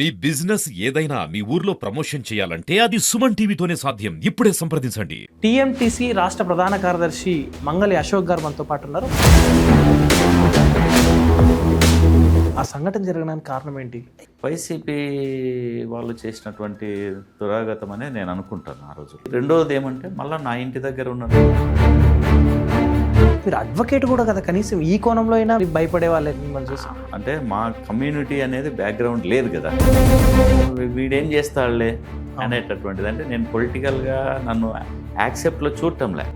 మీ business ఏదైనా మీ ఊర్లో promotion చేయాలంటే అది సుమన్ టీవీతోనే సాధ్యం. ఇప్పుడే సంప్రదించండి. టీఎంటీసీ రాష్ట్ర ప్రధాన కార్యదర్శి మంగళి అశోక్ గారు మనతో పాటు ఉన్నారు. ఆ సంఘటన జరగడానికి కారణం ఏంటి? వైసీపీ వాళ్ళు చేసినటువంటి దురాగతం అనే నేను అనుకుంటాను ఆ రోజు. రెండోది ఏమంటే మళ్ళీ నా ఇంటి దగ్గర ఉన్న మీరు అడ్వకేట్ కూడా కదా, కనీసం ఈ కోణంలో అయినా భయపడే వాళ్ళే మిమ్మల్ని చూసి. అంటే మా కమ్యూనిటీ అనేది బ్యాక్గ్రౌండ్ లేదు కదా, వీడేం చేస్తాడులే అనేటటువంటిది. అంటే నేను పొలిటికల్గా నన్ను యాక్సెప్ట్లో చూడటంలే.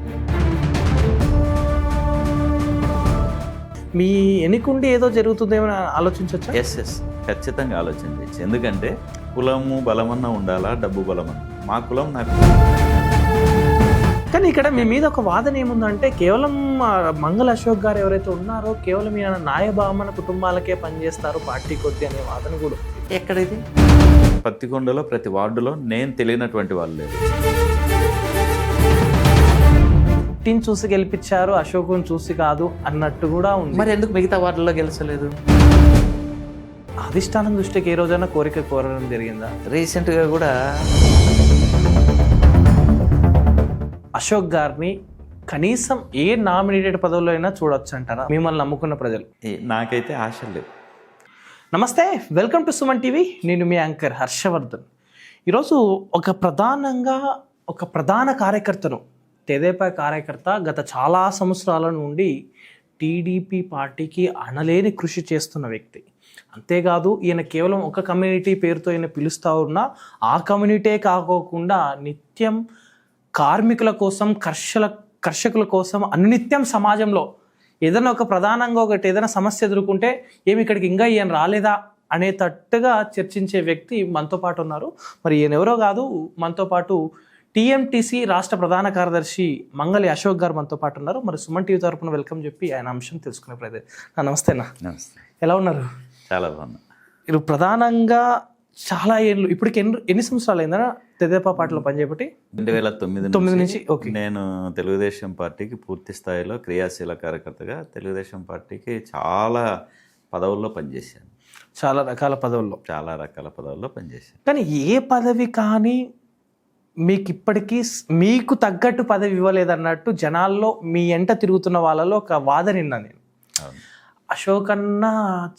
మీ ఎన్నికుండి ఏదో జరుగుతుందేమో ఆలోచించవచ్చా? ఎస్ ఖచ్చితంగా ఆలోచించవచ్చు. ఎందుకంటే కులము బలమన్నా ఉండాలా, డబ్బు బలమన్నా. మా కులం నాకు. కానీ ఇక్కడ మీ మీద ఒక వాదన ఏముందంటే కేవలం మంగళ అశోక్ గారు ఎవరైతే ఉన్నారో కేవలం ఈయన నాయబామన కుటుంబాలకే పనిచేస్తారు పార్టీ కొద్ది అనే వాదన కూడా. ఎక్కడిది? పత్తికొండలో ప్రతి వార్డులో నేను తెలియనటువంటి వాళ్ళు లేదు. టీని చూసి గెలిపించారు, అశోక్ని చూసి కాదు అన్నట్టు కూడా ఉంది. మరి ఎందుకు మిగతా వార్డుల్లో గెలిచలేదు? అధిష్టానం దృష్టికి ఏ రోజైనా కోరిక కోరడం జరిగిందా? రీసెంట్గా కూడా అశోక్ గారిని కనీసం ఏ నామినేటెడ్ పదవుల్లో అయినా చూడొచ్చు అంటారా మిమ్మల్ని నమ్ముకున్న ప్రజలు? నాకైతే ఆశలు లేవు. నమస్తే, వెల్కమ్ టు సుమన్ టీవీ. నేను మీ యాంకర్ హర్షవర్ధన్. ఈరోజు ఒక ప్రధాన కార్యకర్తను, తెదేపా కార్యకర్త, గత చాలా సంవత్సరాల నుండి టీడీపీ పార్టీకి అనలేని కృషి చేస్తున్న వ్యక్తి. అంతేకాదు ఈయన కేవలం ఒక కమ్యూనిటీ పేరుతో ఈయన పిలుస్తూ ఉన్నా ఆ కమ్యూనిటీ కాకోకుండా నిత్యం కార్మికుల కోసం, కర్షకుల కోసం అనునిత్యం సమాజంలో ఏదైనా ఒక ప్రధానంగా ఏదైనా సమస్య ఎదుర్కొంటే ఏమి ఇక్కడికి ఇంకా ఈయన రాలేదా అనేటట్టుగా చర్చించే వ్యక్తి మనతో పాటు ఉన్నారు. మరి ఈయన ఎవరో కాదు, మనతో పాటు టీఎంటీసీ రాష్ట్ర ప్రధాన కార్యదర్శి మంగళి అశోక్ గారు మనతో పాటు ఉన్నారు. మరి సుమన్ టీవీ తరపున వెల్కమ్ చెప్పి ఆయన అంశం తెలుసుకునే ప్రయత్నం. నమస్తే అన్న. నమస్తే. ఎలా ఉన్నారు? చాలా బాగున్నా. మీరు ప్రధానంగా చాలా ఏళ్ళు, ఇప్పటికి ఎన్ని సంవత్సరాలు అయిందా తెదేపా పార్టీలో పనిచేపట్టి? 2009 నుంచి. ఓకే. నేను తెలుగుదేశం పార్టీకి పూర్తి స్థాయిలో క్రియాశీల కార్యకర్తగా తెలుగుదేశం పార్టీకి చాలా పదవుల్లో పనిచేశాను. చాలా రకాల పదవుల్లో పనిచేశాను. కానీ ఏ పదవి కానీ మీకు ఇప్పటికీ మీకు తగ్గట్టు పదవి ఇవ్వలేదన్నట్టు జనాల్లో మీ ఎంట తిరుగుతున్న వాళ్ళలో ఒక వాదన విన్నా నేను. అశోక్ అన్న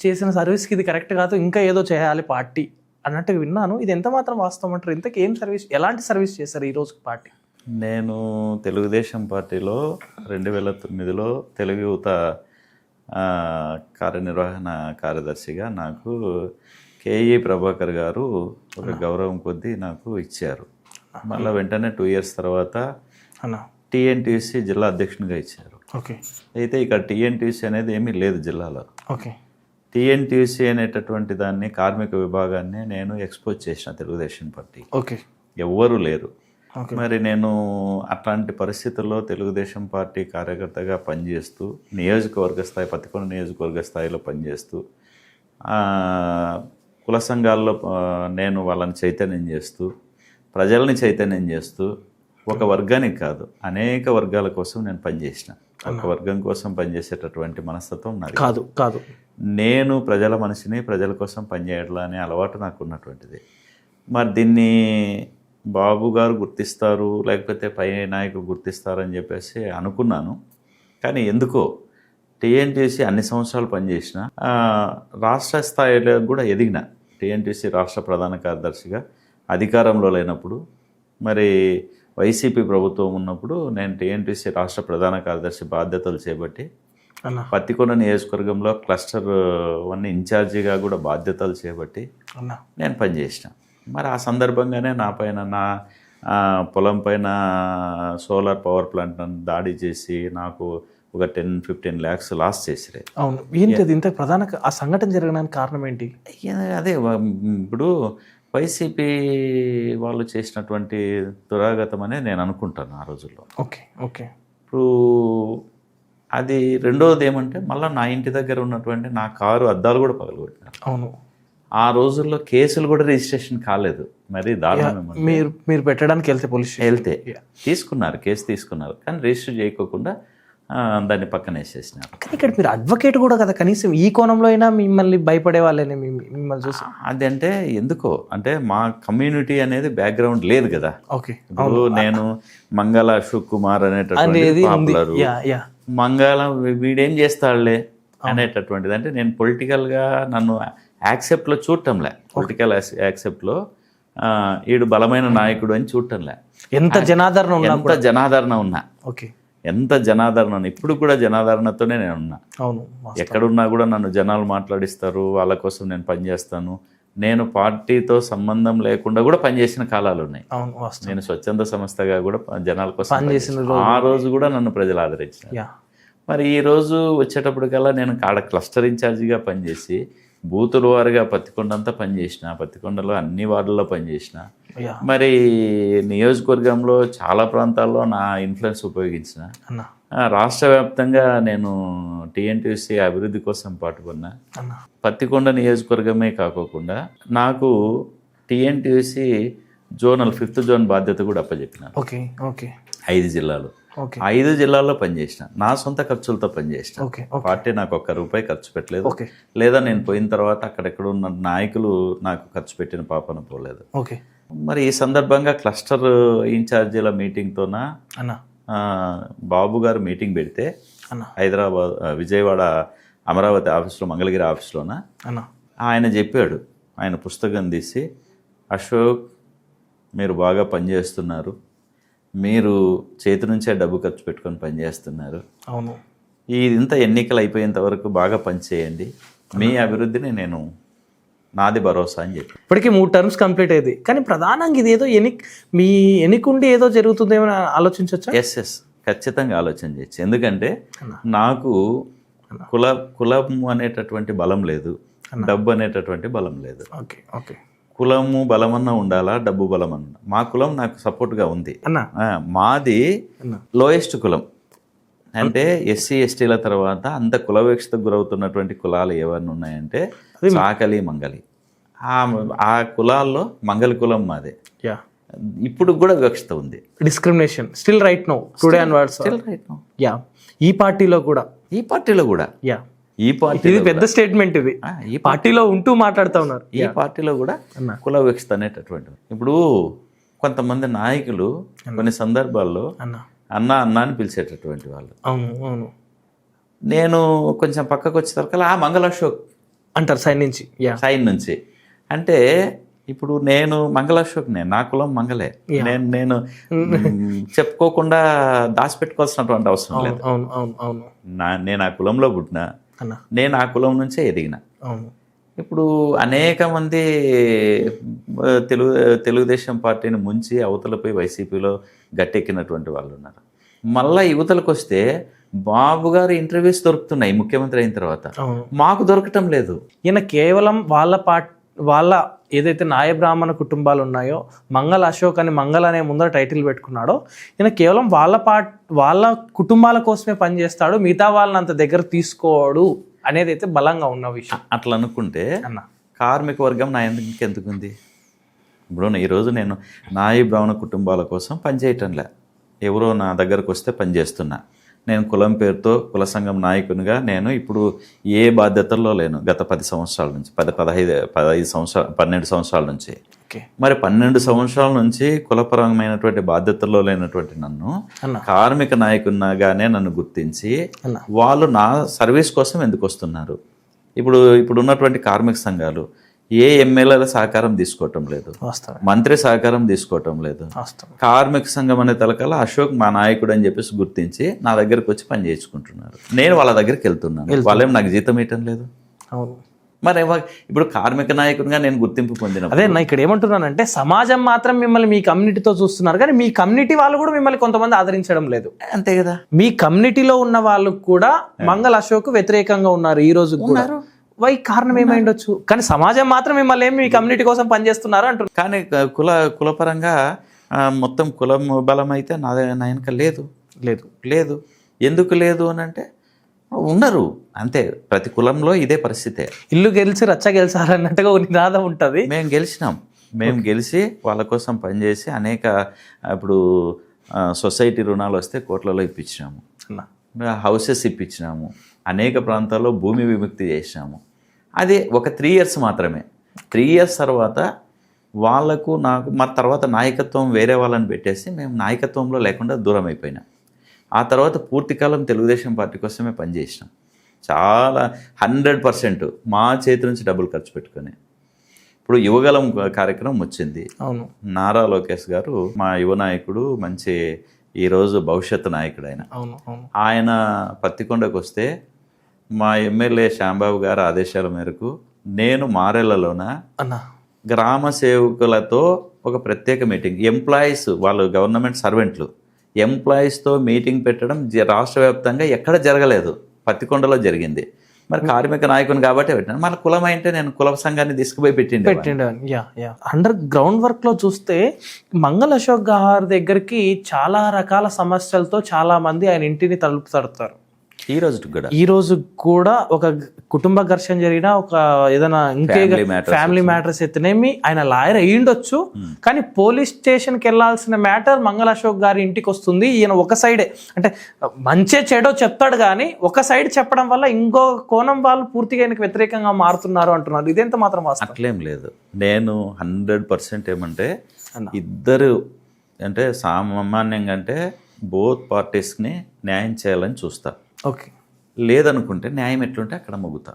చేసిన సర్వీస్కి ఇది కరెక్ట్ కాదు, ఇంకా ఏదో చేయాలి పార్టీ అన్నట్టుగా విన్నాను. ఇది ఎంత మాత్రం వాస్తవం అంటారు? ఇంతకు ఏం సర్వీస్, ఎలాంటి సర్వీస్ చేస్తారు ఈ రోజు పార్టీ? నేను తెలుగుదేశం పార్టీలో 2009లో తెలుగు యువత కార్యనిర్వహణ కార్యదర్శిగా నాకు కేఈ ప్రభాకర్ గారు ఒక గౌరవం కొద్దీ నాకు ఇచ్చారు. మళ్ళీ వెంటనే 2 years తర్వాత టీఎన్టీసీ జిల్లా అధ్యక్షునిగా ఇచ్చారు. ఓకే. అయితే ఇక్కడ టీఎన్టీసీ అనేది ఏమీ లేదు జిల్లాలో. ఓకే. టీఎన్టీసీ అనేటటువంటి దాన్ని, కార్మిక విభాగాన్ని నేను ఎక్స్పోజ్ చేసిన తెలుగుదేశం పార్టీ. ఓకే. ఎవ్వరూ లేరు. మరి నేను అట్లాంటి పరిస్థితుల్లో తెలుగుదేశం పార్టీ కార్యకర్తగా పనిచేస్తూ నియోజకవర్గ స్థాయి, పత్తికొండ నియోజకవర్గ స్థాయిలో పనిచేస్తూ కుల సంఘాల్లో నేను వాళ్ళని చైతన్యం చేస్తూ, ప్రజల్ని చైతన్యం చేస్తూ, ఒక వర్గానికి కాదు అనేక వర్గాల కోసం నేను పనిచేసిన. ఒక వర్గం కోసం పనిచేసేటటువంటి మనస్తత్వం నాది కాదు. నేను ప్రజల మనిషిని, ప్రజల కోసం పనిచేయడం అనే అలవాటు నాకు ఉన్నటువంటిది. మరి దీన్ని బాబు గారు గుర్తిస్తారు, లేకపోతే పై నాయకులు గుర్తిస్తారని చెప్పేసి అనుకున్నాను. కానీ ఎందుకో టీఎన్టీసీ అన్ని సంవత్సరాలు పనిచేసిన, రాష్ట్ర స్థాయిలో కూడా ఎదిగిన. టీఎన్టీసీ రాష్ట్ర ప్రధాన కార్యదర్శిగా అధికారంలో లేనప్పుడు, మరి వైసీపీ ప్రభుత్వం ఉన్నప్పుడు నేను టీఎన్టీసీ రాష్ట్ర ప్రధాన కార్యదర్శి బాధ్యతలు చేపట్టి పత్తికొండ నియోజకవర్గంలో క్లస్టర్ 1 ఇన్ఛార్జిగా కూడా బాధ్యతలు చేపట్టి నేను పనిచేసిన. మరి ఆ సందర్భంగానే నా పైన, నా పొలం పైన సోలార్ పవర్ ప్లాంట్ దాడి చేసి నాకు ఒక 10-15 lakhs లాస్ చేసిరే. అవును. ఏంటి ఇంత ప్రధాన ఆ సంఘటన జరగడానికి కారణం ఏంటి? అదే ఇప్పుడు వైసీపీ వాళ్ళు చేసినటువంటి దురాగతం అనే నేను అనుకుంటాను ఆ రోజుల్లో. ఓకే. ఇప్పుడు అది రెండోది ఏమంటే మళ్ళీ నా ఇంటి దగ్గర ఉన్నటువంటి నా కారు అద్దాలు కూడా పగలగొట్టినారు. అవును. ఆ రోజుల్లో కేసులు కూడా రిజిస్ట్రేషన్ కాలేదు. మరి దారుణం. మీరు పెట్టడానికి వెళ్తే పోలీస్ వెళ్తే కేసు తీసుకున్నారు, కానీ రిజిస్టర్ చేయకోకుండా దాన్ని పక్కన వేసేసినారు. కానీ ఇక్కడ మీరు అడ్వకేట్ కూడా కదా, కనీసం ఈ కోణంలో అయినా మిమ్మల్ని భయపడే వాళ్ళని మిమ్మల్ని చూసి. అదంటే ఎందుకో అంటే మా కమ్యూనిటీ అనేది బ్యాక్గ్రౌండ్ లేదు కదా. ఓకే, ఇప్పుడు నేను మంగళ అశోక్ కుమార్ అనేటటువంటి పాపులర్, మంగళ వీడేం చేస్తాడులే అనేటటువంటిది. అంటే నేను పొలిటికల్గా నన్ను యాక్సెప్ట్లో చూడటంలే, పొలిటికల్ యాక్సెప్ట్లో ఈడు బలమైన నాయకుడు అని చూడటంలే. ఎంత జనాదరణ ఉన్నా ఓకే, ఎంత జనాదరణ ఉన్నా, ఇప్పుడు కూడా జనాదరణతోనే నేను ఉన్నా. అవును, ఎక్కడున్నా కూడా నన్ను జనాలు మాట్లాడిస్తారు, వాళ్ళ కోసం నేను పనిచేస్తాను. నేను పార్టీతో సంబంధం లేకుండా కూడా పనిచేసిన కాలాలు ఉన్నాయి. నేను స్వచ్ఛంద సంస్థగా కూడా జనాల కోసం ఆ రోజు కూడా నన్ను ప్రజలు ఆదరించారు. మరి ఈ రోజు వచ్చేటప్పటికల్లా నేను కాడ క్లస్టర్ ఇన్ఛార్జిగా పనిచేసి బూతుల వారిగా పత్తికొండంతా పనిచేసిన, పత్తికొండలో అన్ని వార్డుల్లో పనిచేసిన, మరి నియోజకవర్గంలో చాలా ప్రాంతాల్లో నా ఇన్ఫ్లుయెన్స్ ఉపయోగించిన, రాష్ట్ర వ్యాప్తంగా నేను టీఎన్టీయూసీ అభివృద్ధి కోసం పాటుపడినా. పత్తికొండ నియోజకవర్గమే కాకోకుండా నాకు టీఎన్టీయూసీ జోనల్ 5th జోన్ బాధ్యత కూడా అప్పచెప్పినాను. 5 జిల్లాలు, 5 జిల్లాల్లో పనిచేసిన, నా సొంత ఖర్చులతో పనిచేసిన. పార్టీ నాకు ₹1 ఖర్చు పెట్టలేదు, లేదా నేను పోయిన తర్వాత అక్కడెక్కడ ఉన్న నాయకులు నాకు ఖర్చు పెట్టిన పాపన పోలేదు. మరి ఈ సందర్భంగా క్లస్టర్ ఇన్ఛార్జీల మీటింగ్తోన బాబు గారు మీటింగ్ పెడితే హైదరాబాద్, విజయవాడ, అమరావతి ఆఫీస్లో, మంగళగిరి ఆఫీస్లోన ఆయన చెప్పాడు, ఆయన పుస్తకం తీసి, అశోక్ మీరు బాగా పనిచేస్తున్నారు, మీరు చేతి నుంచే డబ్బు ఖర్చు పెట్టుకొని పనిచేస్తున్నారు, అవును, ఇదంతా ఎన్నికలు అయిపోయేంత వరకు బాగా పనిచేయండి, మీ అభివృద్ధిని నేను నాది భరోసా అని చెప్పి. ఇప్పటికీ 3 టర్మ్స్ కంప్లీట్ అయ్యింది, కానీ ప్రధానంగా ఇది ఏదో మీ ఎన్నికుండి ఏదో జరుగుతుందేమో ఆలోచించవచ్చా? ఎస్ ఖచ్చితంగా ఆలోచన చేయొచ్చు. ఎందుకంటే నాకు కులం అనేటటువంటి బలం లేదు, డబ్బు అనేటటువంటి బలం లేదు. కులము బలమన్నా ఉండాలా, డబ్బు బలం అన్నా. మా కులం నాకు సపోర్ట్గా ఉంది. మాది లోయెస్ట్ కులం, అంటే ఎస్సీ ఎస్టీల తర్వాత అంత కుల వివక్షతకు గురవుతున్నటువంటి కులాలు ఏమన్నా ఉన్నాయంటే సాకలి, మంగలి. ఆ కులాల్లో మంగలి కులం మాదే. ఇప్పుడు కూడా వివక్షత ఉంది, discrimination still right now, today and words still right now. ఈ పార్టీలో కూడా ఈ పార్టీ ఇది పెద్ద స్టేట్మెంట్. ఇది ఈ పార్టీలో ఉంటూ మాట్లాడుతూ ఉన్నారు. ఈ పార్టీలో కూడా కుల వివక్షత అనేటటువంటిది. ఇప్పుడు కొంతమంది నాయకులు కొన్ని సందర్భాల్లో అన్న అని పిలిచేటటువంటి వాళ్ళు. అవును, నేను కొంచెం పక్కకు వచ్చేసరికి మంగళ అశోక్ అంటారు సైన్ నుంచి. అంటే ఇప్పుడు నేను మంగళ అశోక్నే, నా కులం మంగళే. నేను చెప్పుకోకుండా దాచిపెట్టుకోవాల్సినటువంటి అవసరం లేదు. నేను ఆ కులంలో పుట్టినా, నేను ఆ కులం నుంచే ఎదిగిన. ఇప్పుడు అనేక మంది తెలుగుదేశం పార్టీని ముంచి అవతలపై వైసీపీలో గట్టెక్కినటువంటి వాళ్ళు ఉన్నారు. మళ్ళా యువతలకు వస్తే బాబు గారు ఇంటర్వ్యూస్ దొరుకుతున్నాయి ముఖ్యమంత్రి అయిన తర్వాత, మాకు దొరకటం లేదు. ఈయన కేవలం వాళ్ళ ఏదైతే నాయ బ్రాహ్మణ కుటుంబాలు ఉన్నాయో, మంగళ అశోక్ అని మంగళ అనే ముందర టైటిల్ పెట్టుకున్నాడో, ఈయన కేవలం వాళ్ళ కుటుంబాల కోసమే పనిచేస్తాడు, మిగతా వాళ్ళని అంత దగ్గర తీసుకోడు అనేది అయితే బలంగా ఉన్న విషయం. అట్లా అనుకుంటే కార్మిక వర్గం నా ఎందుకుంది? ఇప్పుడు ఈరోజు నేను నాయ బ్రాహ్మణ కుటుంబాల కోసం పనిచేయటంలే, ఎవరో నా దగ్గరకు వస్తే పనిచేస్తున్నా. నేను కులం పేరుతో కుల సంఘం నాయకునిగా నేను ఇప్పుడు ఏ బాధ్యతల్లో లేను గత 10 సంవత్సరాల నుంచి, 12 సంవత్సరాల నుంచి. మరి 12 సంవత్సరాల నుంచి కులపరమైనటువంటి బాధ్యతల్లో లేనటువంటి నన్ను కార్మిక నాయకునిగానే నన్ను గుర్తించి వాళ్ళు నా సర్వీస్ కోసం ఎందుకు వస్తున్నారు? ఇప్పుడు ఉన్నటువంటి కార్మిక సంఘాలు ఏ ఎమ్మెల్యేల సహకారం తీసుకోవటం లేదు, మంత్రి సహకారం తీసుకోవటం లేదు. కార్మిక సంఘం అనే తలకాల అశోక్ మా నాయకుడు అని చెప్పేసి గుర్తించి నా దగ్గరకు వచ్చి పని చేయించుకుంటున్నారు. నేను వాళ్ళ దగ్గరికి వెళ్తున్నాను, వాళ్ళేం నాకు జీతం ఇవ్వటం లేదు. మరి ఇప్పుడు కార్మిక నాయకుడిగా నేను గుర్తింపు పొందిన అదే నా ఇక్కడ ఏమంటున్నానంటే, సమాజం మాత్రం మిమ్మల్ని మీ కమ్యూనిటీతో చూస్తున్నారు, కానీ మీ కమ్యూనిటీ వాళ్ళు కూడా మిమ్మల్ని కొంతమంది ఆదరించడం లేదు. అంతే కదా, మీ కమ్యూనిటీలో ఉన్న వాళ్ళు కూడా మంగళ అశోక్ వ్యతిరేకంగా ఉన్నారు ఈ రోజు కూడా. కారణం ఏమై ఉండొచ్చు, కానీ సమాజం మాత్రం మిమ్మల్ని మీ కమ్యూనిటీ కోసం పనిచేస్తున్నారు అంటున్నారు. కానీ కులపరంగా మొత్తం కులం బలం అయితే నా వెనక లేదు. ఎందుకు లేదు అని అంటే ఉండరు, అంతే. ప్రతి కులంలో ఇదే పరిస్థితే. ఇల్లు గెలిచి రచ్చ గెలిచాలన్నట్టుగా ఒక నినాదం ఉంటుంది. మేము గెలిచి వాళ్ళ కోసం పనిచేసి అనేక ఇప్పుడు సొసైటీ రుణాలు వస్తే కోట్లలో ఇప్పించినాము. హౌసెస్ ఇప్పించినాము, అనేక ప్రాంతాల్లో భూమి విముక్తి చేసినాము. అది ఒక 3 years మాత్రమే. 3 years తర్వాత వాళ్ళకు నాకు మరి తర్వాత నాయకత్వం వేరే వాళ్ళని పెట్టేసి మేము నాయకత్వంలో లేకుండా దూరం అయిపోయినాం. ఆ తర్వాత పూర్తికాలం తెలుగుదేశం పార్టీ కోసమే పనిచేసినాం. చాలా 100% మా చేతి నుంచి డబ్బులు ఖర్చు పెట్టుకొని. ఇప్పుడు యువగలం కార్యక్రమం వచ్చింది. అవును, నారా లోకేష్ గారు మా యువ నాయకుడు, మంచి ఈరోజు భవిష్యత్తు నాయకుడు ఆయన. అవును, అవును. ఆయన పత్తికొండకు వస్తే మా ఎమ్మెల్యే శ్యాంబాబు గారి ఆదేశాల మేరకు నేను మారెళ్లలోన అన్న గ్రామ సేవకులతో ఒక ప్రత్యేక మీటింగ్, ఎంప్లాయీస్ వాళ్ళు గవర్నమెంట్ సర్వెంట్లు ఎంప్లాయీస్తో మీటింగ్ పెట్టడం రాష్ట్ర వ్యాప్తంగా ఎక్కడ జరగలేదు, పత్తికొండలో జరిగింది. మరి కార్మిక నాయకుని కాబట్టి పెట్టాను. మన కులం అంటే నేను కుల సంఘాన్ని తీసుకుపోయి పెట్టిండే. అండర్ గ్రౌండ్ వర్క్ లో చూస్తే మంగళ అశోక్ గారి దగ్గరికి చాలా రకాల సమస్యలతో చాలా మంది ఆయన ఇంటిని తలుపు తడతారు. ఈ రోజు కూడా ఒక కుటుంబ ఘర్షణ జరిగినా, ఒక ఏదైనా ఇంకే ఫ్యామిలీ మ్యాటర్స్ ఎత్తనేమి ఆయన లాయర్ అయ్యిండొచ్చు, కానీ పోలీస్ స్టేషన్కి వెళ్ళాల్సిన మ్యాటర్ మంగళ అశోక్ గారి ఇంటికి వస్తుంది. ఈయన ఒక సైడే అంటే మంచి చెడో చెప్తాడు, కానీ ఒక సైడ్ చెప్పడం వల్ల ఇంకో కోణం వాళ్ళు పూర్తిగా ఆయనకు వ్యతిరేకంగా మారుతున్నారు అంటున్నారు. ఇదెంత మాత్రం అట్లేం లేదు. నేను 100% ఏమంటే ఇద్దరు అంటే సామాన్యంగా అంటే బోత్ పార్టీస్ని న్యాయం చేయాలని చూస్తా. ఓకే, లేదనుకుంటే న్యాయం ఎట్లుంటే అక్కడ మొగుతా.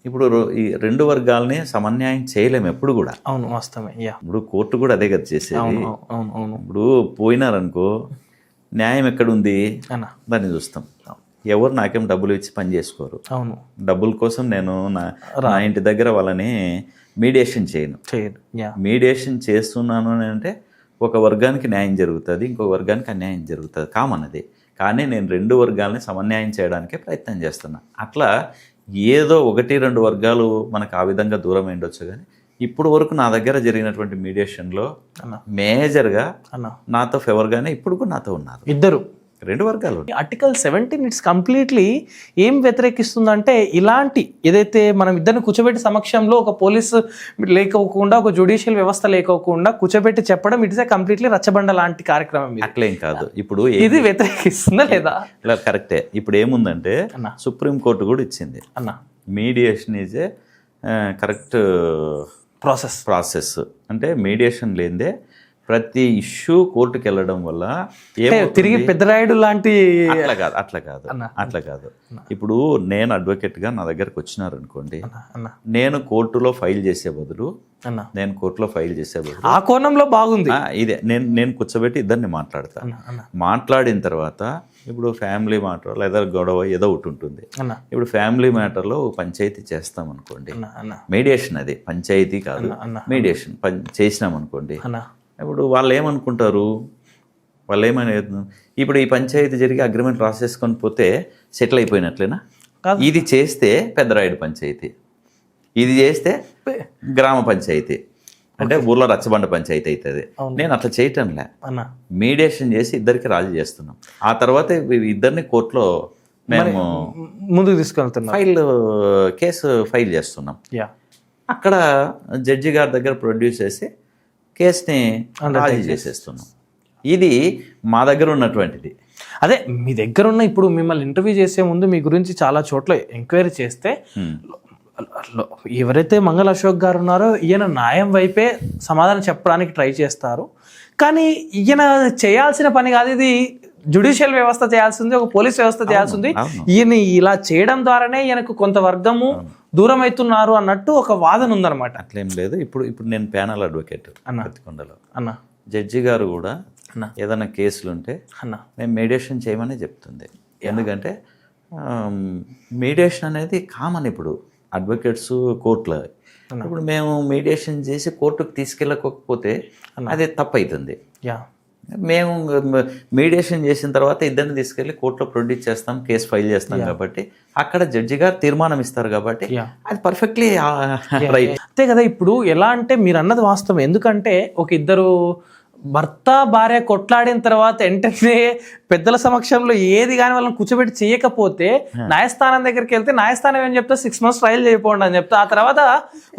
ఇప్పుడు ఈ 2 వర్గాలని సమన్యాయం చేయలేము ఎప్పుడు కూడా. అవును, వాస్తవమే. ఇప్పుడు కోర్టు కూడా అదే కదా చేసేది. ఇప్పుడు పోయినారనుకో న్యాయం ఎక్కడుంది దాన్ని చూస్తాం. ఎవరు నాకేం డబ్బులు ఇచ్చి పని చేసుకోరు. అవును, డబ్బుల కోసం నేను నా ఇంటి దగ్గర వాళ్ళని మీడియేషన్ చేయను. మీడియేషన్ చేస్తున్నాను అని అంటే ఒక వర్గానికి న్యాయం జరుగుతుంది, ఇంకో వర్గానికి అన్యాయం జరుగుతుంది, కామన్ అది. కానీ నేను 2 వర్గాలని సమన్యాయం చేయడానికే ప్రయత్నం చేస్తున్నా. అట్లా ఏదో 1-2 వర్గాలు మనకు ఆ విధంగా దూరం అయ్యొచ్చు, కానీ ఇప్పుడు వరకు నా దగ్గర జరిగినటువంటి మీడియేషన్లో మేజర్గా నాతో ఫేవర్గానే ఇప్పుడు కూడా నాతో ఉన్నారు ఇద్దరు 2 వర్గాలు. ఆర్టికల్ 17 ఇట్స్ కంప్లీట్లీ ఏం వ్యతిరేకిస్తుందంటే, ఇలాంటి ఏదైతే మనం ఇద్దరిని కూర్చోబెట్టి సమక్షంలో ఒక పోలీసు లేకోకుండా, ఒక జ్యుడిషియల్ వ్యవస్థ లేకోకుండా కూర్చోబెట్టి చెప్పడం, ఇట్స్ కంప్లీట్లీ రచ్చబండ లాంటి కార్యక్రమం. అట్లేం కాదు. ఇప్పుడు ఇది వ్యతిరేకిస్తుందా లేదా? కరెక్టే. ఇప్పుడు ఏముందంటే సుప్రీంకోర్టు కూడా ఇచ్చింది అన్న, mediation is a correct process. అంటే మీడియేషన్ లేదే ప్రతి ఇష్యూ కోర్టుకు వెళ్ళడం వల్ల తిరిగి పెద్దరాయుడు లాంటి అట్లా కాదు. ఇప్పుడు నేను అడ్వకేట్గా నా దగ్గరకు వచ్చినారనుకోండి, నేను కోర్టులో ఫైల్ చేసే బదులు ఆ కోణంలో బాగుంది. ఇదే నేను కూర్చోబెట్టి ఇద్దరిని మాట్లాడిన తర్వాత ఇప్పుడు ఫ్యామిలీ మ్యాటర్ లేదా గొడవ ఏదో ఒకటి ఉంటుంది. ఇప్పుడు ఫ్యామిలీ మ్యాటర్లో పంచాయతీ చేస్తాం అనుకోండి, మీడియేషన్ అది పంచాయతీ కాదు, మీడియేషన్ చేసినాం అనుకోండి. ఇప్పుడు వాళ్ళు ఏమనుకుంటారు, ఇప్పుడు ఈ పంచాయతీ జరిగి అగ్రిమెంట్ రాసేసుకొని పోతే సెటిల్ అయిపోయినట్లేనా? ఇది చేస్తే పెద్దరాయుడు పంచాయతీ, ఇది చేస్తే గ్రామ పంచాయతీ, అంటే ఊర్లో రచ్చబండ పంచాయతీ అవుతుంది. నేను అట్లా చేయటంలే, మీడియేషన్ చేసి ఇద్దరికి రాజీ చేస్తున్నాం. ఆ తర్వాత ఇద్దరిని కోర్టులో మేము ముందుకు తీసుకెళ్తున్నాం, కేసు ఫైల్ చేస్తున్నాం. అక్కడ జడ్జి గారి దగ్గర ప్రొడ్యూస్ చేసి కేసుని రాజీ చేసేస్తున్నాం. ఇది మా దగ్గర ఉన్నటువంటిది. అదే మీ దగ్గర ఉన్న, ఇప్పుడు మిమ్మల్ని ఇంటర్వ్యూ చేసే ముందు మీ గురించి చాలా చోట్ల ఎంక్వైరీ చేస్తే ఎవరైతే మంగళ అశోక్ గారు ఉన్నారో ఈయన న్యాయం వైపే సమాధానం చెప్పడానికి ట్రై చేస్తారు, కానీ ఈయన చేయాల్సిన పని కాదు, ఇది జ్యుడిషియల్ వ్యవస్థ చేయాల్సింది, ఒక పోలీస్ వ్యవస్థ చేయాల్సింది. ఈయన ఇలా చేయడం ద్వారానే ఈయనకు కొంత వర్గము దూరం అవుతున్నారు అన్నట్టు ఒక వాదన ఉందన్నమాట. అట్లేం లేదు. ఇప్పుడు నేను ప్యానల్ అడ్వకేట్ పత్తికొండలో. జడ్జి గారు కూడా ఏదైనా కేసులు ఉంటే మేము మీడియేషన్ చేయమని చెప్తుంది. ఎందుకంటే మీడియేషన్ అనేది కామన్ ఇప్పుడు అడ్వకేట్స్ కోర్టులో. ఇప్పుడు మేము మీడియేషన్ చేసి కోర్టుకు తీసుకెళ్ళకపోతే అది తప్పు అవుతుంది. మేము మీడియేషన్ చేసిన తర్వాత ఇద్దరిని తీసుకెళ్ళి కోర్టులో ప్రొడ్యూస్ చేస్తాం, కేసు ఫైల్ చేస్తాం, కాబట్టి అక్కడ జడ్జి గారు తీర్మానం ఇస్తారు, కాబట్టి అది పర్ఫెక్ట్లీ రైట్. అంతే కదా. ఇప్పుడు ఎలా అంటే మీరు అన్నది వాస్తవం, ఎందుకంటే ఒక ఇద్దరు భర్త భార్య కొట్లాడిన తర్వాత వెంటనే పెద్దల సమక్షంలో ఏది కానీ వాళ్ళని కూర్చోబెట్టి చేయకపోతే న్యాయస్థానం దగ్గరికి వెళ్తే న్యాయస్థానం ఏం చెప్తే 6 months ట్రయల్ చేయకపోండి అని చెప్తే ఆ తర్వాత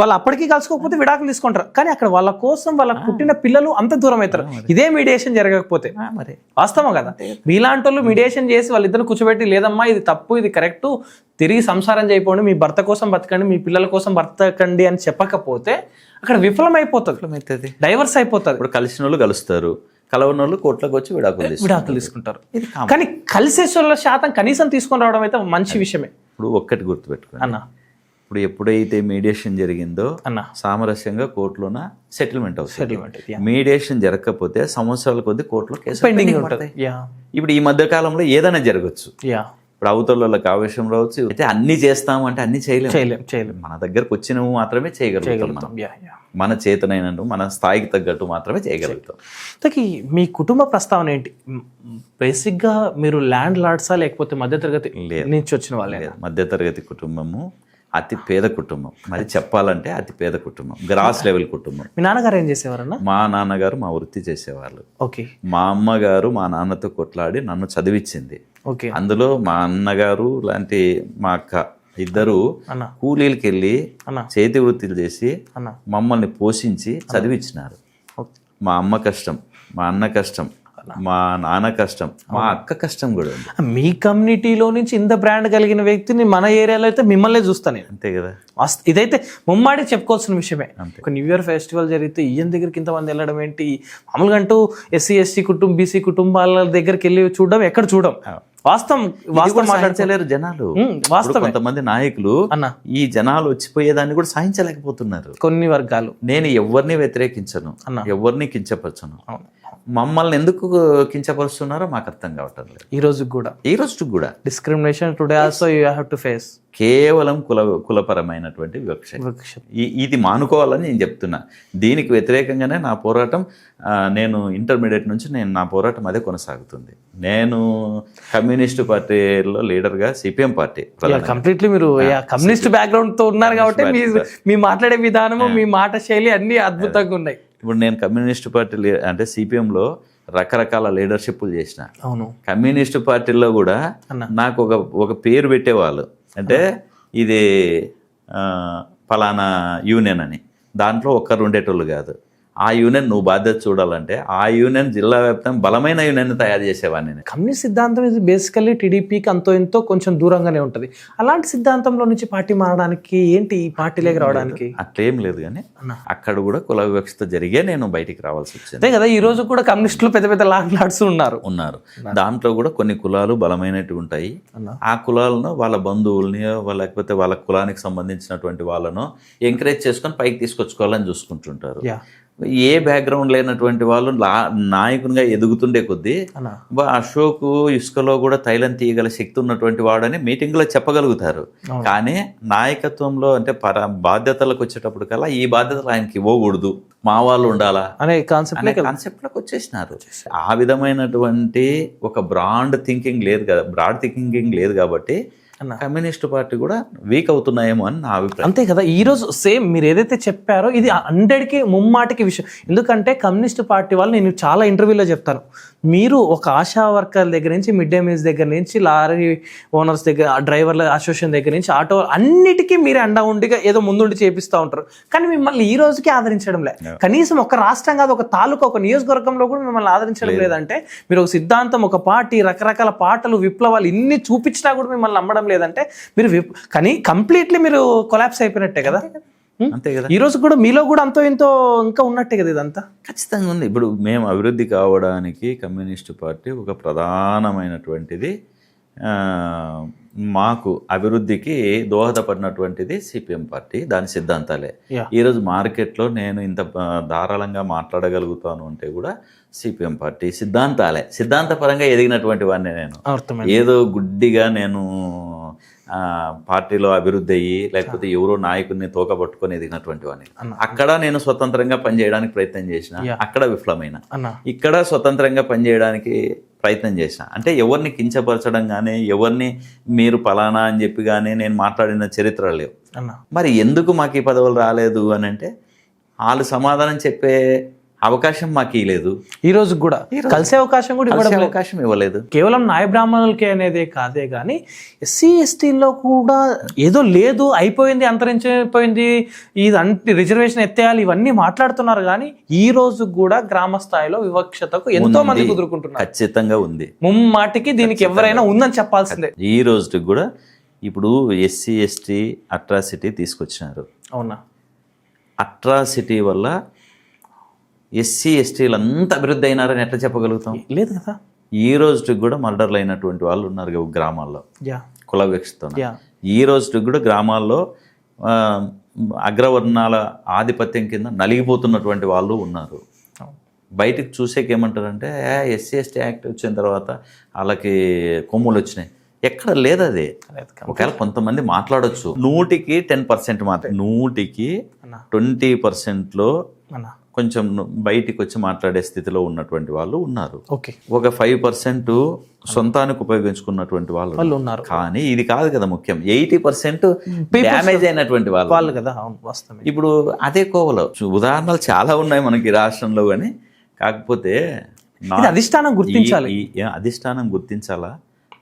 వాళ్ళు అప్పటికీ కలుసుకోకపోతే విడాకులు తీసుకుంటారు. కానీ అక్కడ వాళ్ళ కోసం వాళ్ళ పుట్టిన పిల్లలు అంత దూరం అవుతారు ఇదే మీడియేషన్ జరగకపోతే. మరి వాస్తవం కదా, మీలాంటి వాళ్ళు మీడియేషన్ చేసి వాళ్ళిద్దరు కూర్చోబెట్టి లేదమ్మా ఇది తప్పు ఇది కరెక్ట్ తిరిగి సంసారం చేయకపోండి, మీ భర్త కోసం బతకండి, మీ పిల్లల కోసం బతకండి అని చెప్పకపోతే అక్కడ విఫలం అయిపోతుంది, డైవర్స్ అయిపోతుంది. ఇప్పుడు కలిసిన వాళ్ళు కలుస్తారు, కలవని వాళ్ళు కోర్టులోకి వచ్చి విడాకులు తీసుకుంటారు. కానీ కలిసే వాళ్ళ శాతం కనీసం తీసుకొని రావడం అయితే మంచి విషయమే. ఇప్పుడు ఒక్కటి గుర్తుపెట్టుకోండి అన్న, ఇప్పుడు ఎప్పుడైతే మీడియేషన్ జరిగిందో అన్న సామరస్యంగా కోర్టులోన సెటిల్మెంట్ అవుతుంది. సెటిల్మెంట్ మీడియేషన్ జరగకపోతే సంవత్సరాల కొద్ది కోర్టులో కేసు పెండింగ్ ఉంటుంది. ఇప్పుడు ఈ మధ్య కాలంలో ఏదైనా జరగచ్చు. ఇప్పుడు అవతల వాళ్ళకి ఆవేశం రావచ్చు. అయితే అన్ని చేస్తాము అంటే అన్ని చేయలేము. మన దగ్గరకు వచ్చినవి మాత్రమే చేయగలుగుతాం. మన చేతనైనట్టు మన స్థాయికి తగ్గట్టు మాత్రమే చేయగలుగుతాం. మీ కుటుంబ ప్రస్తావన ఏంటి? బేసిక్గా మీరు ల్యాండ్ లార్డ్సా లేకపోతే మధ్యతరగతి నుంచి వచ్చిన వాళ్ళే? మధ్యతరగతి కుటుంబము, అతి పేద కుటుంబం. మరి చెప్పాలంటే అతి పేద కుటుంబం, గ్రాస్ లెవెల్ కుటుంబం. మీ నాన్నగారు ఏం చేసేవారన్నా? మా నాన్నగారు మా వృత్తి చేసేవాళ్ళు. ఓకే. మా అమ్మగారు మా నాన్నతో కొట్లాడి నన్ను చదివించింది. ఓకే. అందులో మా అన్నగారు లాంటి మా అక్క ఇద్దరు కూలీలకి వెళ్ళి చేతి వృత్తులు చేసి మమ్మల్ని పోషించి చదివించినారు. మా అమ్మ కష్టం, మా అన్న కష్టం, మా నాన్న కష్టం, మా అక్క కష్టం కూడా ఉంది. మీ కమ్యూనిటీలో నుంచి ఇంత బ్రాండ్ కలిగిన వ్యక్తిని మన ఏరియాలో అయితే మిమ్మల్నే చూస్తాను నేను. అంతే కదా, ఇదైతే ముమ్మాడి చెప్పుకోవాల్సిన విషయమే. ఒక న్యూ ఇయర్ ఫెస్టివల్ జరిగితే ఈయన దగ్గరికి ఇంతమంది వెళ్ళడం ఏంటి? మామూలుగా అంటూ SC ST కుటుంబం BC కుటుంబాల దగ్గరికి వెళ్ళి చూడడం ఎక్కడ చూడం. వాస్తవం మాట్లాడలేరు జనాలు. వాస్తవం కొంతమంది నాయకులు ఈ జనాలు వచ్చిపోయేదాన్ని కూడా సహించలేకపోతున్నారు. కొన్ని వర్గాలు. నేను ఎవరిని వ్యతిరేకించను, ఎవరిని కించపరచను. మమ్మల్ని ఎందుకు కించపరుస్తున్నారో మాకు అర్థం కావటం లేదు. ఈ రోజు కూడా discrimination today also you have to face. కేవలం కులపరమైనటువంటి వివక్ష. ఇది మానుకోవాలని నేను చెప్తున్నా. దీనికి వ్యతిరేకంగానే నా పోరాటం. నేను ఇంటర్మీడియట్ నుంచి నా పోరాటం అదే కొనసాగుతుంది. నేను కమ్యూనిస్టు పార్టీలో లీడర్గా CPM పార్టీ. కంప్లీట్లీ మీరు కమ్యూనిస్ట్ బ్యాక్గ్రౌండ్ తో ఉన్నారు కాబట్టి మీ మాట్లాడే విధానము, మీ మాట శైలి అన్ని అద్భుతంగా ఉన్నాయి. ఇప్పుడు నేను కమ్యూనిస్టు పార్టీ అంటే CPMలో రకరకాల లీడర్షిప్లు చేసిన. అవును. కమ్యూనిస్టు పార్టీలో కూడా నాకు ఒక పేరు పెట్టేవాళ్ళు. అంటే ఇది ఫలానా యూనియన్ అని. దాంట్లో ఒక్కరు ఉండేటోళ్ళు కాదు. ఆ యూనియన్ నువ్వు బాధ్యత చూడాలంటే ఆ యూనియన్ జిల్లా వ్యాప్తంగా బలమైన యూనియన్ తయారు చేసేవాడిని నేను. కమ్యూనిస్ట్ సిద్ధాంతం ఇది బేసికల్లీ టీడీపీకి అంతో ఎంతో కొంచెం దూరంగానే ఉంటుంది. అలాంటి సిద్ధాంతంలో నుంచి పార్టీ మారడానికి ఏంటి ఈ పార్టీలోకి రావడానికి? అట్లేం లేదు, కానీ అక్కడ కూడా కుల వివక్షత జరిగే నేను బయటికి రావాల్సి వచ్చింది. అదే కదా, ఈ రోజు కూడా కమ్యూనిస్టులు పెద్ద పెద్ద లాడ్స్ ఉన్నారు. దాంట్లో కూడా కొన్ని కులాలు బలమైనవి ఉంటాయి. ఆ కులాలను వాళ్ళ బంధువుల్ని లేకపోతే వాళ్ళ కులానికి సంబంధించినటువంటి వాళ్ళను ఎంకరేజ్ చేసుకొని పైకి తీసుకొచ్చుకోవాలని చూసుకుంటుంటారు. ఏ బ్యాక్గ్రౌండ్ లేనటువంటి వాళ్ళు నాయకునిగా ఎదుగుతుండే కొద్దీ అశోక్ ఇసుకలో కూడా తైలం తీయగల శక్తి ఉన్నటువంటి వాడని మీటింగ్లో చెప్పగలుగుతారు. కానీ నాయకత్వంలో అంటే బాధ్యతలకు వచ్చేటప్పుడు కల్లా ఈ బాధ్యతలు ఆయనకి ఇవ్వకూడదు, మా వాళ్ళు ఉండాలా అనే కాన్సెప్ట్లోకి వచ్చేసినారు. ఆ విధమైనటువంటి ఒక బ్రాడ్ థింకింగ్ లేదు కాబట్టి కమ్యూనిస్ట్ పార్టీ కూడా వీక్ అవుతున్నాయేమో అని నా అభిప్రాయం. అంతే కదా, ఈ రోజు సేమ్ మీరు ఏదైతే చెప్పారో ఇది 100కి ముమ్మాటికి విషయం. ఎందుకంటే కమ్యూనిస్ట్ పార్టీ వాళ్ళు నేను చాలా ఇంటర్వ్యూలో చెప్తాను, మీరు ఒక ఆశా వర్కర్ దగ్గర నుంచి మిడ్ డే మీల్స్ దగ్గర నుంచి లారీ ఓనర్స్ దగ్గర డ్రైవర్ల అసోసియేషన్ దగ్గర నుంచి ఆటో అన్నిటికీ మీరే అండా ఉండిగా ఏదో ముందుండి చేపిస్తూ ఉంటారు. కానీ మిమ్మల్ని ఈ రోజుకి ఆదరించడం లేదు. కనీసం ఒక రాష్ట్రం కాదు, ఒక తాలూకా, ఒక నియోజకవర్గంలో కూడా మిమ్మల్ని ఆదరించడం లేదంటే మీరు ఒక సిద్ధాంతం, ఒక పార్టీ, రకరకాల పాటలు, విప్లవాలు ఇన్ని చూపించినా కూడా మిమ్మల్ని నమ్మడం లేదంటే మీరు కానీ కంప్లీట్లీ మీరు కొలాప్స్ అయిపోయినట్టే కదా. అంతే కదా, ఈ రోజు కూడా మీలో కూడా అంతో ఎంతో ఇంకా ఉన్నట్టే కదా. ఇదంతా ఖచ్చితంగా ఉంది. ఇప్పుడు మేము అభివృద్ధి కావడానికి కమ్యూనిస్టు పార్టీ ఒక ప్రధానమైనటువంటిది, మాకు అభివృద్ధికి దోహదపడినటువంటిది CPM పార్టీ, దాని సిద్ధాంతాలే. ఈరోజు మార్కెట్లో నేను ఇంత ధారాళంగా మాట్లాడగలుగుతాను అంటే కూడా CPM పార్టీ సిద్ధాంతాలే. సిద్ధాంతపరంగా ఎదిగినటువంటి వాడిని నేను. ఏదో గుడ్డిగా నేను పార్టీలో అభివృద్ధి అయ్యి లేకపోతే ఎవరో నాయకుడిని తోకబట్టుకొని ఎదిగినటువంటి వాడిని. అక్కడ నేను స్వతంత్రంగా పనిచేయడానికి ప్రయత్నం చేసిన, అక్కడ విఫలమైన. ఇక్కడ స్వతంత్రంగా పనిచేయడానికి ప్రయత్నం చేసిన. అంటే ఎవరిని కించపరచడం కానీ, ఎవరిని మీరు పలానా అని చెప్పి కానీ నేను మాట్లాడిన చరిత్ర లేవు. మరి ఎందుకు మాకు ఈ పదవులు రాలేదు అని అంటే వాళ్ళు సమాధానం చెప్పే అవకాశం మాకు ఇవ్వలేదు, ఈ రోజు కూడా కలిసే అవకాశం కూడా ఇవ్వడం లేదు. అవకాశం ఇవ్వలేదు. కేవలం నాయ బ్రాహ్మణులకే అనేదే కాదే కానీ ఎస్సీ ఎస్టీలో కూడా ఏదో లేదు, అయిపోయింది, అంతరించిపోయింది, ఇది రిజర్వేషన్ ఎత్తేయాలి, ఇవన్నీ మాట్లాడుతున్నారు. కానీ ఈ రోజు కూడా గ్రామ స్థాయిలో వివక్షతకు ఎంతో మంది కుదురుకుంటున్నారు. ఖచ్చితంగా ఉంది. ముమ్మాటికి దీనికి ఎవరైనా ఉందని చెప్పాల్సిందే. ఈ రోజుకి కూడా ఇప్పుడు ఎస్సీ ఎస్టీ అట్రాసిటీ తీసుకొచ్చినారు. అవునా? అట్రాసిటీ వల్ల ఎస్సీ ఎస్టీలు అంతా అభివృద్ధి అయినారని ఎట్లా చెప్పగలుగుతాం? లేదు కదా. ఈ రోజుకి కూడా మర్డర్లు అయినటువంటి వాళ్ళు ఉన్నారు గ్రామాల్లో, యా కుల వివక్షతో. యా ఈ రోజుకి కూడా గ్రామాల్లో అగ్రవర్ణాల ఆధిపత్యం కింద నలిగిపోతున్నటువంటి వాళ్ళు ఉన్నారు. బయటికి చూసేకేమంటారంటే ఎస్సీ ఎస్టీ యాక్ట్ వచ్చిన తర్వాత వాళ్ళకి కొమ్ములు వచ్చినాయి. ఎక్కడ లేదు అది. ఒకవేళ కొంతమంది మాట్లాడొచ్చు, 100కి 10% మాత్రం, 100కి 20%లో కొంచెం బయటికి వచ్చి మాట్లాడే స్థితిలో ఉన్నటువంటి వాళ్ళు ఉన్నారు. ఓకే, ఒక 5% సొంతానికి ఉపయోగించుకున్నటువంటి వాళ్ళు ఉన్నారు. కానీ ఇది కాదు కదా ముఖ్యం, 80% డ్యామేజ్ అయినటువంటి వాళ్ళు కదా. అవును, వాస్తవమే. ఇప్పుడు అదే కోవలో ఉదాహరణలు చాలా ఉన్నాయి మనకి రాష్ట్రంలో. కానీ కాకపోతే అధిష్టానం గుర్తించాలి. అధిష్టానం గుర్తించాలా?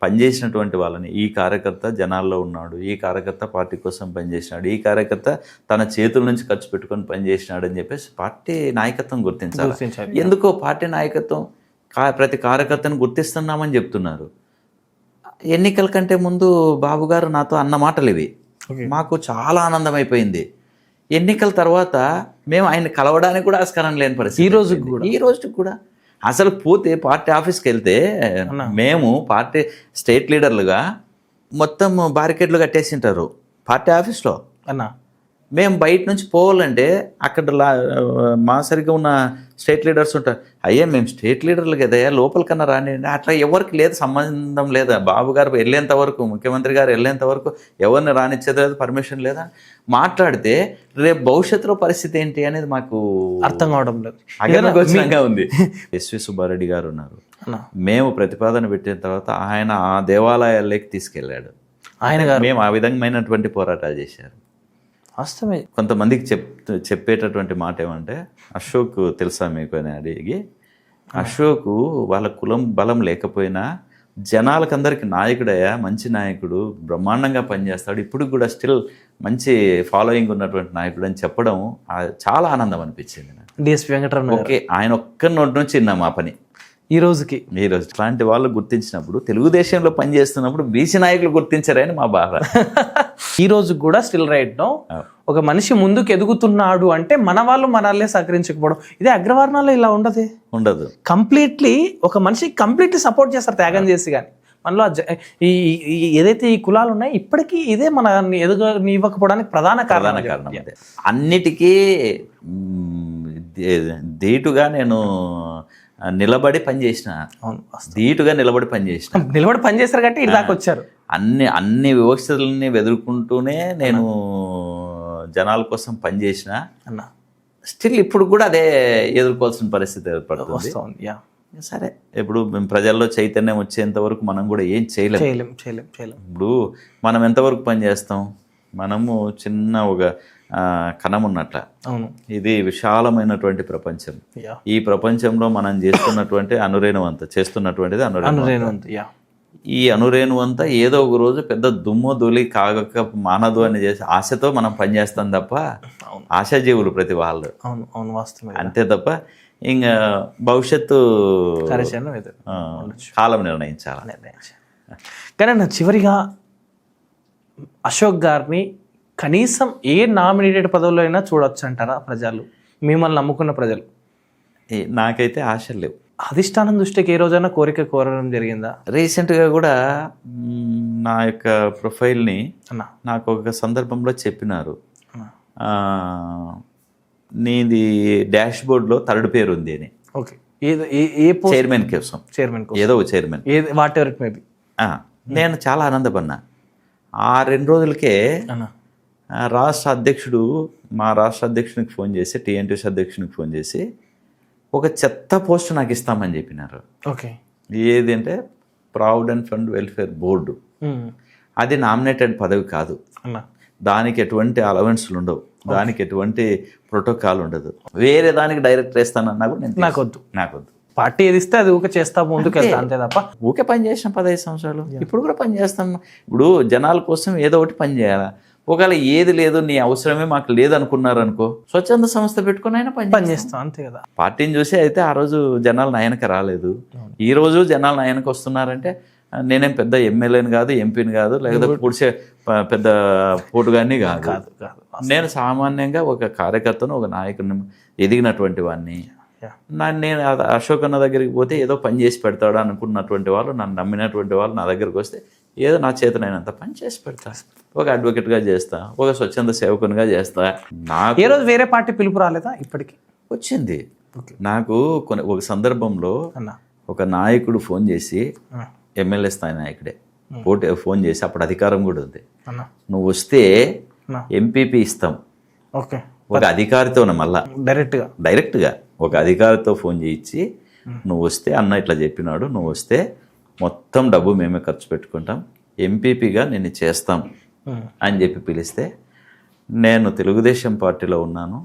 పనిచేసినటువంటి వాళ్ళని, ఈ కార్యకర్త జనాల్లో ఉన్నాడు, ఈ కార్యకర్త పార్టీ కోసం పనిచేసినాడు, ఈ కార్యకర్త తన చేతుల నుంచి ఖర్చు పెట్టుకొని పనిచేసినాడు అని చెప్పేసి పార్టీ నాయకత్వం గుర్తించాలి. ఎందుకో పార్టీ నాయకత్వం ప్రతి కార్యకర్తను గుర్తిస్తున్నామని చెప్తున్నారు. ఎన్నికల కంటే ముందు బాబు గారు నాతో అన్న మాటలు ఇవి. మాకు చాలా ఆనందం అయిపోయింది. ఎన్నికల తర్వాత మేము ఆయన కలవడానికి కూడా ఆస్కారం లేని పరిస్థితి. ఈ రోజుకి కూడా అసలు పోతే పార్టీ ఆఫీస్కి వెళ్తే మేము పార్టీ స్టేట్ లీడర్లుగా మొత్తం బారికేడ్లు కట్టేసింటారు పార్టీ ఆఫీస్లో. అన్నా మేము బయట నుంచి పోవాలంటే అక్కడ మా సరిగ్గా ఉన్న స్టేట్ లీడర్స్ ఉంటారు. అయ్యా మేము స్టేట్ లీడర్లు కదా, లోపలికన్నా రానివ్వండి. అట్లా ఎవరికి లేదు, సంబంధం లేదా. బాబు గారు వెళ్ళేంత వరకు, ముఖ్యమంత్రి గారు వెళ్ళేంత వరకు ఎవరిని రానిచ్చేది లేదు, పర్మిషన్ లేదా. మాట్లాడితే రేపు భవిష్యత్తులో పరిస్థితి ఏంటి అనేది మాకు అర్థం కావడం లేదు. అగమ్యగోచరంగా ఉంది. ఎస్వి సుబ్బారెడ్డి గారు ఉన్నారు. మేము ప్రతిపాదన పెట్టిన తర్వాత ఆయన ఆ దేవాలయాల్లోకి తీసుకెళ్ళాడు. మేము ఆ విధమైనటువంటి పోరాటాలు చేశారు. వాస్తవమే. కొంతమందికి చెప్పేటటువంటి మాట ఏమంటే, అశోక్ తెలుసా మీకు అని అడిగి, అశోక్ వాళ్ళ కులం బలం లేకపోయినా జనాలకందరికి నాయకుడయ్యా, మంచి నాయకుడు, బ్రహ్మాండంగా పనిచేస్తాడు, ఇప్పుడు కూడా స్టిల్ మంచి ఫాలోయింగ్ ఉన్నటువంటి నాయకుడు అని చెప్పడం చాలా ఆనందం అనిపించింది నాకు. డిఎస్పీ వెంకటరమణ. ఓకే, ఆయన ఒక్క నోటి నుంచి విన్నాం ఆ పని. ఈ రోజు ఇట్లాంటి వాళ్ళు గుర్తించినప్పుడు, తెలుగుదేశంలో పనిచేస్తున్నప్పుడు బీసీ నాయకులు గుర్తించారని మా బాధ. ఈ రోజు కూడా స్టిల్ రైట్ నో ఒక మనిషి ముందుకు ఎదుగుతున్నాడు అంటే మన వాళ్ళు మనల్నే సహకరించకపోవడం. ఇదే అగ్రవర్ణాల్లో ఇలా ఉండదు. కంప్లీట్లీ ఒక మనిషి కంప్లీట్లీ సపోర్ట్ చేస్తారు త్యాగం చేసి. కానీ మనలో ఏదైతే ఈ కులాలు ఉన్నాయో ఇప్పటికీ ఇదే మన ఎదుగనివ్వకపోవడానికి ప్రధాన కారణం. అన్నిటికీ ధీటుగా నేను నిలబడి పనిచేసిన, నిలబడి పనిచేస్తారు కాబట్టి ఇది దాకా వచ్చారు. అన్ని వివక్షతల్ని ఎదుర్కొంటూనే నేను జనాల కోసం పనిచేసిన. స్టిల్ ఇప్పుడు కూడా అదే ఎదుర్కోవాల్సిన పరిస్థితి ఏర్పడుతుంది. సరే, ఇప్పుడు మేము ప్రజల్లో చైతన్యం వచ్చేంత వరకు మనం కూడా ఏం చేయలేం. ఇప్పుడు మనం ఎంతవరకు పనిచేస్తాం? మనము చిన్న ఒక కణం ఉన్నట్ల. ఇది విశాలమైనటువంటి ప్రపంచం. ఈ ప్రపంచంలో మనం చేస్తున్నటువంటిది అనురేణువంత. ఈ అనురేణువంతా ఏదో ఒక రోజు పెద్ద దుమ్ము ధూళి కాగక మానదు అని చేసి ఆశతో మనం పనిచేస్తాం తప్ప, ఆశాజీవులు ప్రతి వాళ్ళు. అంతే తప్ప ఇంకా భవిష్యత్తు కాలం నిర్ణయించాలి. కానీ నా చివరిగా అశోక్ గారిని కనీసం ఏ నామినేటెడ్ పదవుల్లో అయినా చూడొచ్చు అంటారా ప్రజలు, మిమ్మల్ని నమ్ముకున్న ప్రజలు? నాకైతే ఆశలు లేవు. అధిష్టానం దృష్టికి ఏ రోజైనా కోరడం జరిగిందా? రీసెంట్గా కూడా నా యొక్క ప్రొఫైల్ని నాకు ఒక సందర్భంలో చెప్పినారు, నీది డాష్ బోర్డ్లో థర్డ్ పేరు ఉంది అని. ఓకే, చైర్మన్ కోసం, ఏదో chairman, what ever it may be. నేను చాలా ఆనందపడినా. ఆ 2 రోజులకే రాష్ట్ర అధ్యక్షుడు, మా రాష్ట్ర అధ్యక్షునికి ఫోన్ చేసి, టీఎన్టీసీ అధ్యక్షునికి ఫోన్ చేసి ఒక చెత్త పోస్ట్ నాకు ఇస్తామని చెప్పినారు. ఓకే, ఏది అంటే ప్రావిడెంట్ ఫండ్ వెల్ఫేర్ బోర్డు. అది నామినేటెడ్ పదవి కాదు, దానికి ఎటువంటి అలవెన్స్లు ఉండవు. దానికి ఎటువంటి ప్రోటోకాల్ ఉండదు. వేరే దానికి డైరెక్ట్ వేస్తానన్నా కూడా నేను నాకొద్దు. నాకొద్దు. పార్టీ ఏది ఇస్తే అది ఊకే చేస్తా ముందుకు వెళ్తా అంతే తప్ప. ఊకే పని చేసిన 15 సంవత్సరాలు ఇప్పుడు కూడా పని చేస్తాను. ఇప్పుడు జనాల కోసం ఏదో ఒకటి పని చేయాలా. ఒకవేళ ఏది లేదు నీ అవసరమే మాకు లేదనుకున్నారు అనుకో, స్వచ్ఛంద సంస్థ పెట్టుకుని అయినా పని చేస్తాం అంతే కదా. పార్టీని చూసి అయితే ఆ రోజు జనాలు నాయనకి రాలేదు, ఈ రోజు జనాలు నాయనకి వస్తున్నారంటే నేనేం పెద్ద ఎమ్మెల్యేని కాదు, ఎంపీని కాదు, లేకపోతే పుడిచే పెద్ద పోటుగాని కాదు. నేను సామాన్యంగా ఒక కార్యకర్తను, ఒక నాయకుడిని, ఎదిగినటువంటి వాడిని. నేను అశోక్ అన్న దగ్గరికి పోతే ఏదో పని చేసి పెడతాడు అనుకున్నటువంటి వాళ్ళు, నన్ను నమ్మినటువంటి వాళ్ళు నా దగ్గరికి వస్తే ఏదో నా చేతనైనంత పని చేసి పెడతా. ఒక అడ్వకేట్గా చేస్తా, ఒక స్వచ్ఛంద సేవకునిగా చేస్తా. నాకు ఏ రోజు వేరే పార్టీ పిలుపు రాలేదా? ఇప్పటికి వచ్చింది. నాకు ఒక సందర్భంలో ఒక నాయకుడు ఫోన్ చేసి, ఎమ్మెల్యే స్థాయి నాయకుడే ఫోన్ చేసి, అప్పుడు అధికారం కూడా ఉంది, నువ్వు వస్తే ఎంపీపీ ఇస్తాం. ఒక అధికారితో మళ్ళా డైరెక్ట్గా ఒక అధికారితో ఫోన్ చేయించి, నువ్వు వస్తే అన్న ఇట్లా చెప్పినాడు, నువ్వు వస్తే మొత్తం డబ్బు మేమే ఖర్చు పెట్టుకుంటాం, ఎంపీపీగా నేను చేస్తాం అని చెప్పి పిలిస్తే, నేను తెలుగుదేశం పార్టీలో ఉన్నాను,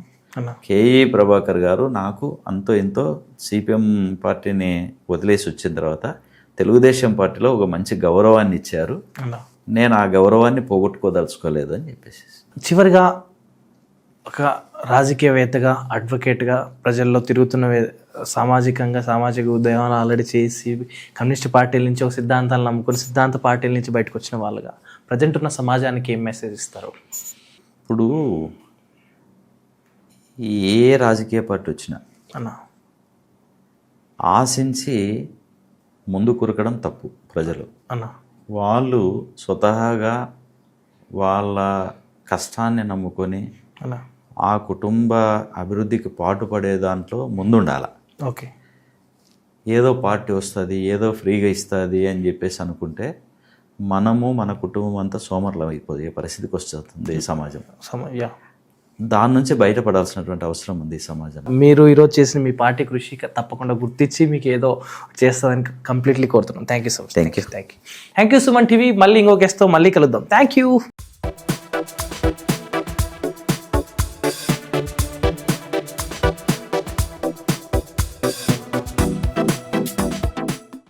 కేఈ ప్రభాకర్ గారు నాకు అంతో ఎంతో సిపిఎం పార్టీని వదిలేసి వచ్చిన తర్వాత తెలుగుదేశం పార్టీలో ఒక మంచి గౌరవాన్ని ఇచ్చారు, నేను ఆ గౌరవాన్ని పోగొట్టుకోదలుచుకోలేదు అని చెప్పేసి. చివరిగా ఒక రాజకీయవేత్తగా, అడ్వకేట్గా ప్రజల్లో తిరుగుతున్న సామాజిక ఉద్యమాలు ఆల్రెడీ చేసి కమ్యూనిస్ట్ పార్టీల నుంచి ఒక సిద్ధాంతాలు నమ్ముకొని సిద్ధాంత పార్టీల నుంచి బయటకు వచ్చిన వాళ్ళుగా ప్రజెంట్ ఉన్న సమాజానికి ఏం మెసేజ్ ఇస్తారు? ఇప్పుడు ఏ రాజకీయ పార్టీ వచ్చినా ఆశించి ముందు కురకడం తప్పు. ప్రజలు వాళ్ళు స్వతహాగా వాళ్ళ కష్టాన్ని నమ్ముకొని ఆ కుటుంబ అభివృద్ధికి పాటుపడే దాంట్లో ముందుండాలి. ఏదో పార్టీ వస్తుంది, ఏదో ఫ్రీగా ఇస్తుంది అని చెప్పేసి అనుకుంటే మనము మన కుటుంబం అంతా సోమర్లం అయిపోయే పరిస్థితికి వస్తుంది ఈ సమాజం. దాని నుంచి బయటపడాల్సినటువంటి అవసరం ఉంది ఈ సమాజం. మీరు ఈరోజు చేసిన మీ పార్టీ కృషి తప్పకుండా గుర్తించి మీకు ఏదో చేస్తుందని కంప్లీట్లీ కోరుతున్నాం. Thank you so much. Thank you Suman TV. మళ్ళీ ఇంకో గెస్ట్తో మళ్ళీ కలుద్దాం. Thank you.